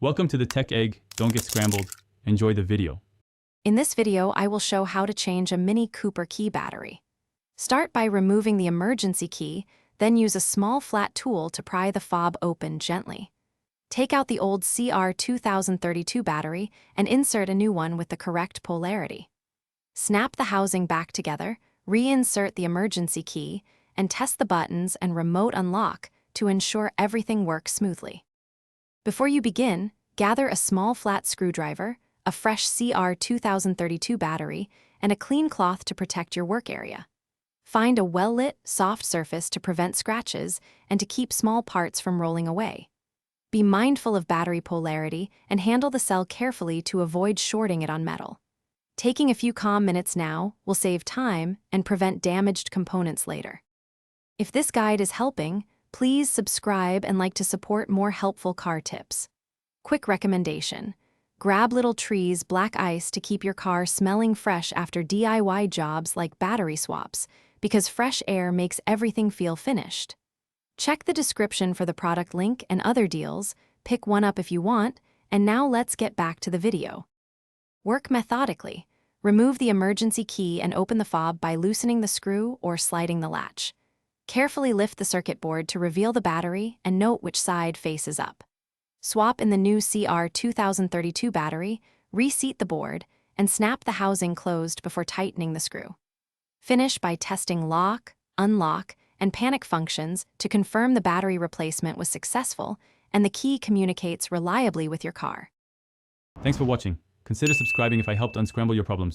Welcome to the Tech Egg. Don't get scrambled. Enjoy the video. In this video, I will show how to change a Mini Cooper key battery. Start by removing the emergency key, then use a small flat tool to pry the fob open gently. Take out the old CR2032 battery and insert a new one with the correct polarity. Snap the housing back together, reinsert the emergency key, and test the buttons and remote unlock to ensure everything works smoothly. Before you begin, gather a small flat screwdriver, a fresh CR2032 battery, and a clean cloth to protect your work area. Find a well-lit, soft surface to prevent scratches and to keep small parts from rolling away. Be mindful of battery polarity and handle the cell carefully to avoid shorting it on metal. Taking a few calm minutes now will save time and prevent damaged components later. If this guide is helping, please subscribe and like to support more helpful car tips. Quick recommendation: grab Little Tree's black ice to keep your car smelling fresh after DIY jobs like battery swaps, because fresh air makes everything feel finished. Check the description for the product link and other deals, pick one up if you want, and now let's get back to the video. Work methodically. Remove the emergency key and open the fob by loosening the screw or sliding the latch. Carefully lift the circuit board to reveal the battery and note which side faces up. Swap in the new CR2032 battery, reseat the board, and snap the housing closed before tightening the screw. Finish by testing lock, unlock, and panic functions to confirm the battery replacement was successful and the key communicates reliably with your car. Thanks for watching. Consider subscribing if I helped unscramble your problems.